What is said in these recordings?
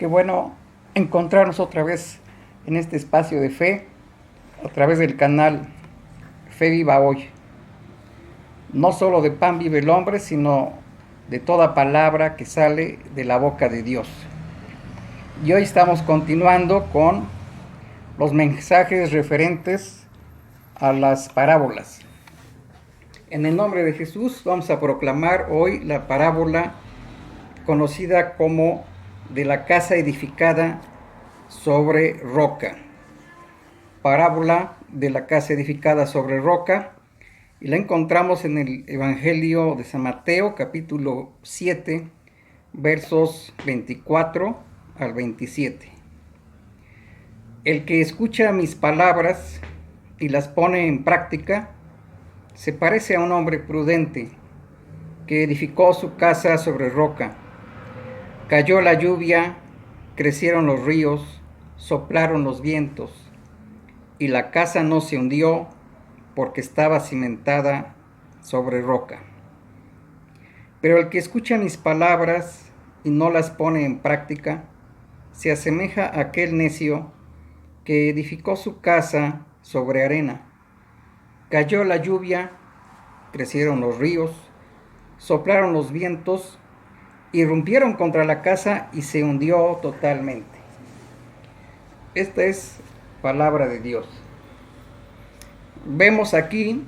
Qué bueno encontrarnos otra vez en este espacio de fe a través del canal Fe Viva Hoy. No solo de pan vive el hombre, sino de toda palabra que sale de la boca de Dios. Y hoy estamos continuando con los mensajes referentes a las parábolas. En el nombre de Jesús vamos a proclamar hoy la parábola conocida como de la casa edificada sobre roca. Parábola de la casa edificada sobre roca, y la encontramos en el Evangelio de San Mateo, capítulo 7, versos 24 al 27. El que escucha mis palabras y las pone en práctica, se parece a un hombre prudente que edificó su casa sobre roca. Cayó la lluvia, crecieron los ríos, soplaron los vientos, y la casa no se hundió porque estaba cimentada sobre roca. Pero el que escucha mis palabras y no las pone en práctica, se asemeja a aquel necio que edificó su casa sobre arena. Cayó la lluvia, crecieron los ríos, soplaron los vientos, irrumpieron contra la casa y se hundió totalmente. Esta es palabra de Dios. Vemos aquí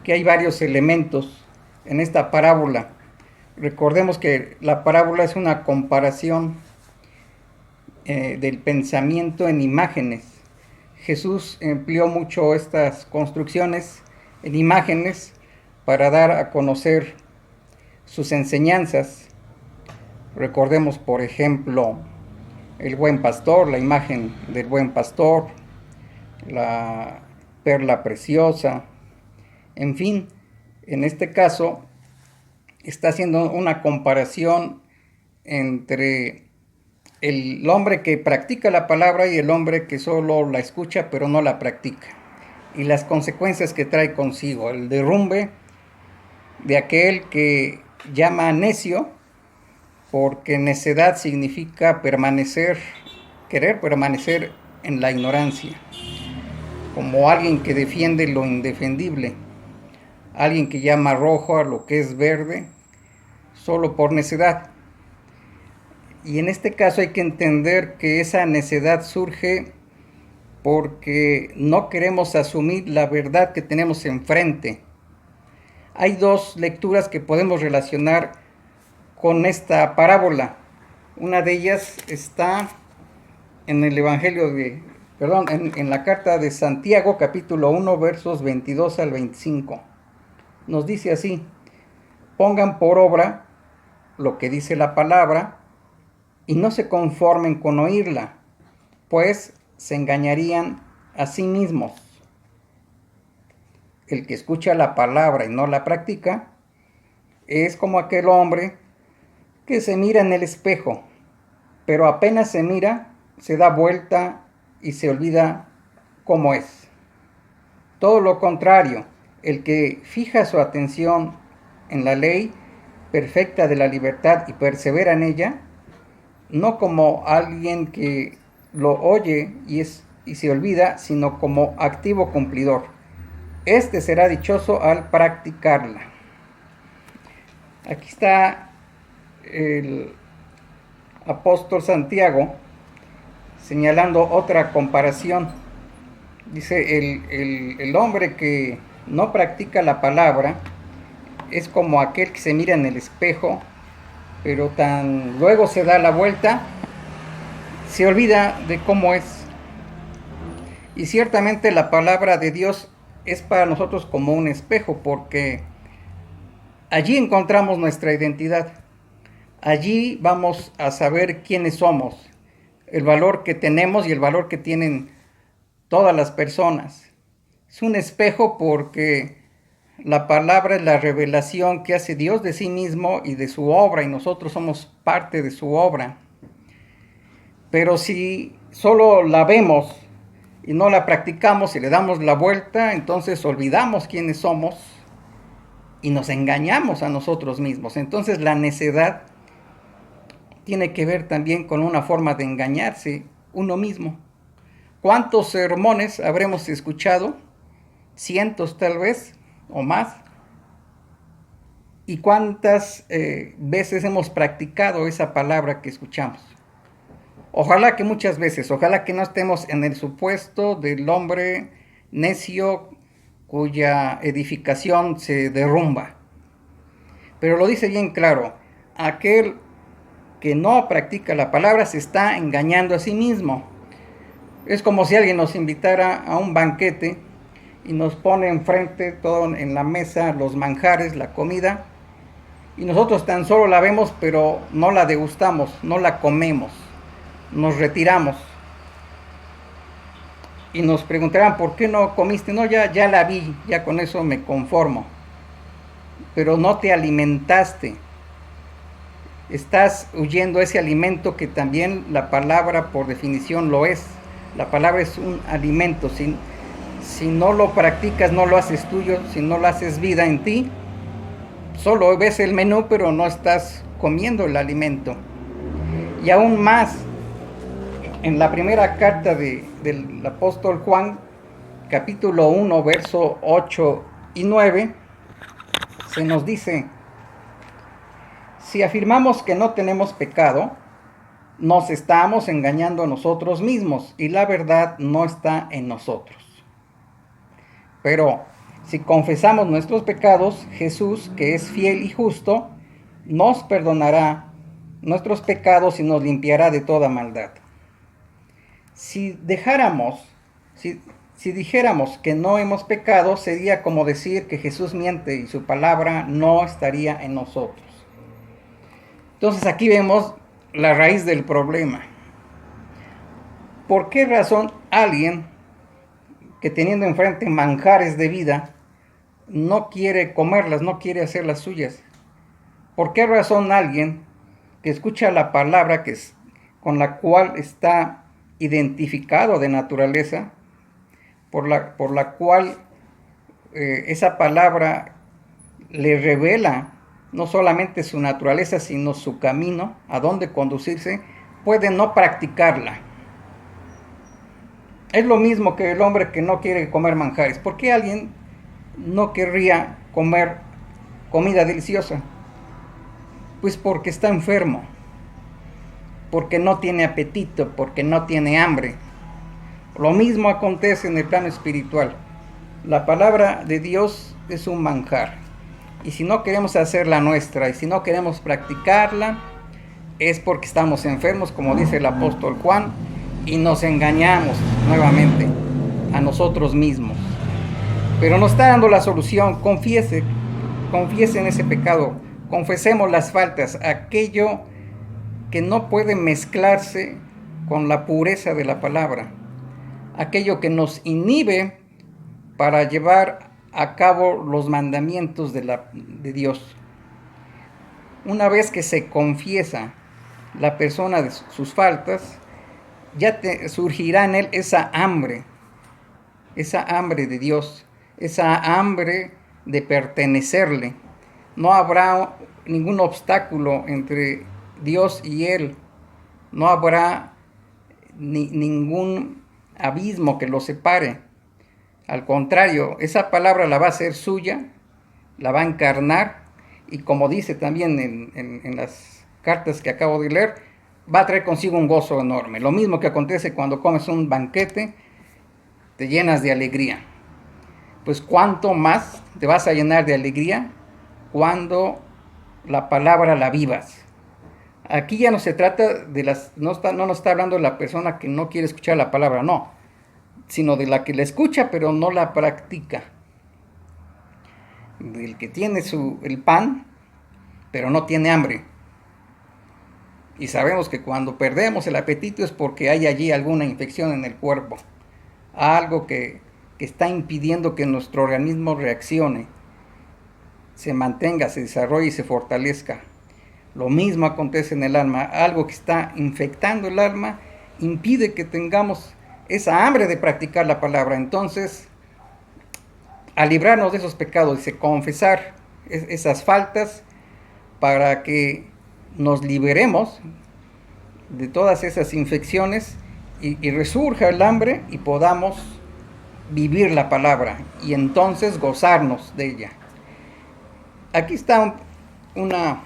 que hay varios elementos en esta parábola. Recordemos que la parábola es una comparación del pensamiento en imágenes. Jesús empleó mucho estas construcciones en imágenes para dar a conocer sus enseñanzas. Recordemos, por ejemplo, el buen pastor, la imagen del buen pastor, la perla preciosa, en fin, en este caso está haciendo una comparación entre el hombre que practica la palabra y el hombre que solo la escucha pero no la practica, y las consecuencias que trae consigo, el derrumbe de aquel que llama necio, porque necedad significa querer permanecer en la ignorancia, como alguien que defiende lo indefendible, alguien que llama rojo a lo que es verde, solo por necedad. Y en este caso hay que entender que esa necedad surge porque no queremos asumir la verdad que tenemos enfrente. Hay dos lecturas que podemos relacionar con esta parábola. Una de ellas está en el en la carta de Santiago, capítulo 1, versos 22 al 25. Nos dice así: pongan por obra lo que dice la palabra y no se conformen con oírla, pues se engañarían a sí mismos. El que escucha la palabra y no la practica es como aquel hombre que se mira en el espejo, pero apenas se mira, se da vuelta y se olvida cómo es. Todo lo contrario, el que fija su atención en la ley perfecta de la libertad y persevera en ella, no como alguien que lo oye y se olvida, sino como activo cumplidor. Este será dichoso al practicarla. Aquí está el apóstol Santiago señalando otra comparación. Dice, el hombre que no practica la palabra es como aquel que se mira en el espejo, pero tan luego se da la vuelta, se olvida de cómo es. Y ciertamente la palabra de Dios es para nosotros como un espejo, porque allí encontramos nuestra identidad. Allí vamos a saber quiénes somos, el valor que tenemos y el valor que tienen todas las personas. Es un espejo porque la palabra es la revelación que hace Dios de sí mismo y de su obra, y nosotros somos parte de su obra. Pero si solo la vemos y no la practicamos y le damos la vuelta, entonces olvidamos quiénes somos y nos engañamos a nosotros mismos. Entonces la necedad tiene que ver también con una forma de engañarse uno mismo. ¿Cuántos sermones habremos escuchado? Cientos tal vez, o más. ¿Y cuántas veces hemos practicado esa palabra que escuchamos? Ojalá que muchas veces, ojalá que no estemos en el supuesto del hombre necio cuya edificación se derrumba. Pero lo dice bien claro, aquel que no practica la palabra se está engañando a sí mismo. Es como si alguien nos invitara a un banquete y nos pone enfrente todo en la mesa, los manjares, la comida, y nosotros tan solo la vemos, pero no la degustamos, no la comemos, nos retiramos. Y nos preguntarán, ¿por qué no comiste? No, ya la vi, ya con eso me conformo. Pero no te alimentaste. Estás huyendo ese alimento que también la palabra por definición lo es. La palabra es un alimento. Si no lo practicas, no lo haces tuyo, si no lo haces vida en ti, solo ves el menú, pero no estás comiendo el alimento. Y aún más, en la primera carta del apóstol Juan, capítulo 1, verso 8 y 9, se nos dice: si afirmamos que no tenemos pecado, nos estamos engañando a nosotros mismos y la verdad no está en nosotros. Pero si confesamos nuestros pecados, Jesús, que es fiel y justo, nos perdonará nuestros pecados y nos limpiará de toda maldad. Si dijéramos que no hemos pecado, sería como decir que Jesús miente y su palabra no estaría en nosotros. Entonces aquí vemos la raíz del problema. ¿Por qué razón alguien que teniendo enfrente manjares de vida no quiere comerlas, no quiere hacer las suyas? ¿Por qué razón alguien que escucha la palabra con la cual está identificado de naturaleza, por la cual esa palabra le revela no solamente su naturaleza, sino su camino, a dónde conducirse, puede no practicarla? Es lo mismo que el hombre que no quiere comer manjares. ¿Por qué alguien no querría comer comida deliciosa? Pues porque está enfermo, porque no tiene apetito, porque no tiene hambre. Lo mismo acontece en el plano espiritual. La palabra de Dios es un manjar. Y si no queremos hacerla nuestra, y si no queremos practicarla, es porque estamos enfermos, como dice el apóstol Juan, y nos engañamos nuevamente a nosotros mismos. Pero nos está dando la solución. Confiesen ese pecado, confesemos las faltas, aquello que no puede mezclarse con la pureza de la palabra, aquello que nos inhibe para llevar a cabo los mandamientos de Dios. Una vez que se confiesa la persona de sus faltas, ya surgirá en él esa hambre de Dios, esa hambre de pertenecerle. No habrá ningún obstáculo entre Dios y él, no habrá ningún abismo que lo separe. Al contrario, esa palabra la va a hacer suya, la va a encarnar, y como dice también en las cartas que acabo de leer, va a traer consigo un gozo enorme. Lo mismo que acontece cuando comes un banquete, te llenas de alegría. Pues cuánto más te vas a llenar de alegría cuando la palabra la vivas. Aquí ya no se trata no nos está hablando de la persona que no quiere escuchar la palabra, no, sino de la que la escucha pero no la practica. Del que tiene el pan, pero no tiene hambre. Y sabemos que cuando perdemos el apetito es porque hay allí alguna infección en el cuerpo, algo que está impidiendo que nuestro organismo reaccione, se mantenga, se desarrolle y se fortalezca. Lo mismo acontece en el alma, algo que está infectando el alma impide que tengamos esa hambre de practicar la palabra. Entonces, a librarnos de esos pecados y confesar esas faltas para que nos liberemos de todas esas infecciones y resurja el hambre y podamos vivir la palabra y entonces gozarnos de ella. Aquí está una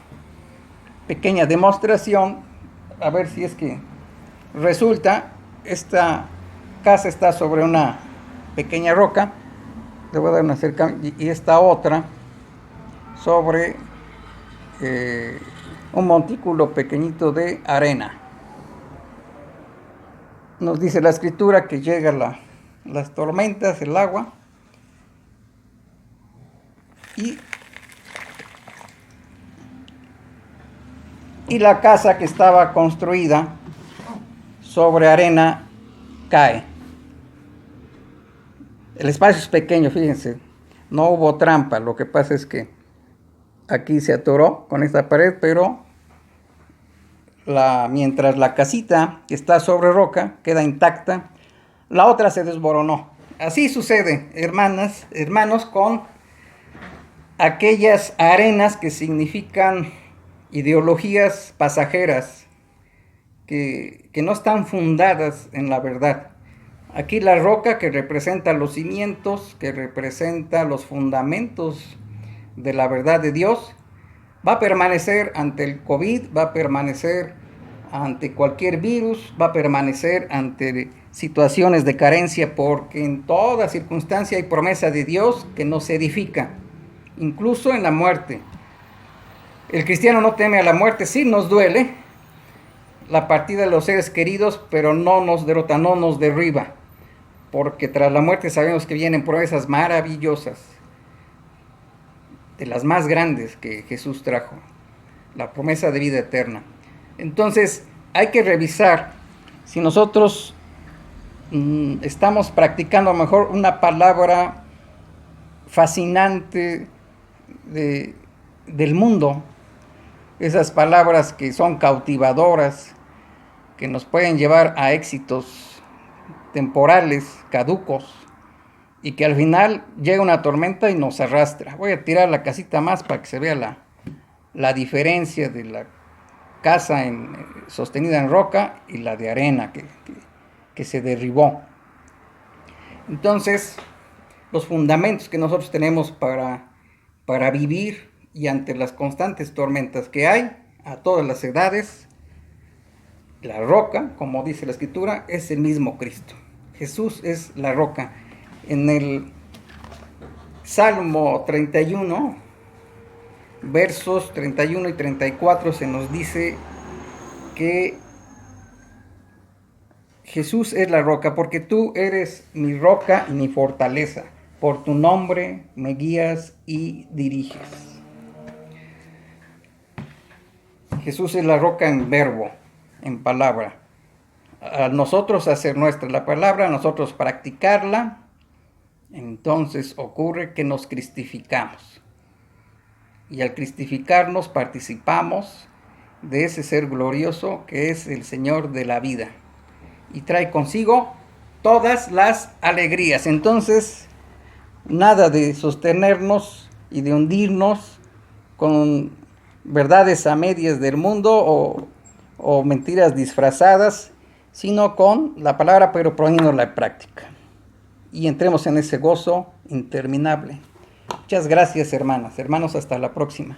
pequeña demostración, a ver si es que resulta. Esta casa está sobre una pequeña roca, le voy a dar una acercamiento, y esta otra sobre un montículo pequeñito de arena. Nos dice la escritura que llegan las tormentas, el agua, y la casa que estaba construida sobre arena cae. El espacio es pequeño, fíjense, no hubo trampa, lo que pasa es que aquí se atoró con esta pared, pero mientras la casita que está sobre roca queda intacta, la otra se desmoronó. Así sucede, hermanas, hermanos, con aquellas arenas que significan ideologías pasajeras, que no están fundadas en la verdad. Aquí la roca que representa los cimientos, que representa los fundamentos de la verdad de Dios, va a permanecer ante el COVID, va a permanecer ante cualquier virus, va a permanecer ante situaciones de carencia, porque en toda circunstancia hay promesa de Dios que nos edifica, incluso en la muerte. El cristiano no teme a la muerte, sí nos duele la partida de los seres queridos, pero no nos derrota, no nos derriba, porque tras la muerte sabemos que vienen promesas maravillosas, de las más grandes que Jesús trajo, la promesa de vida eterna. Entonces hay que revisar si nosotros estamos practicando a lo mejor una palabra fascinante del mundo, esas palabras que son cautivadoras, que nos pueden llevar a éxitos temporales, caducos, y que al final llega una tormenta y nos arrastra. Voy a tirar la casita más para que se vea la diferencia de la casa sostenida en roca y la de arena que se derribó. Entonces, los fundamentos que nosotros tenemos para vivir y ante las constantes tormentas que hay a todas las edades, la roca, como dice la escritura, es el mismo Cristo. Jesús es la roca. En el Salmo 31, versos 31 y 34 se nos dice que Jesús es la roca, porque tú eres mi roca y mi fortaleza. Por tu nombre me guías y diriges. Jesús es la roca en verbo, en palabra. A nosotros hacer nuestra la palabra, a nosotros practicarla, entonces ocurre que nos cristificamos. Y al cristificarnos participamos de ese ser glorioso que es el Señor de la vida. Y trae consigo todas las alegrías. Entonces, nada de sostenernos y de hundirnos con verdades a medias del mundo o mentiras disfrazadas, sino con la palabra, pero poniéndola en práctica. Y entremos en ese gozo interminable. Muchas gracias, hermanas, hermanos, hasta la próxima.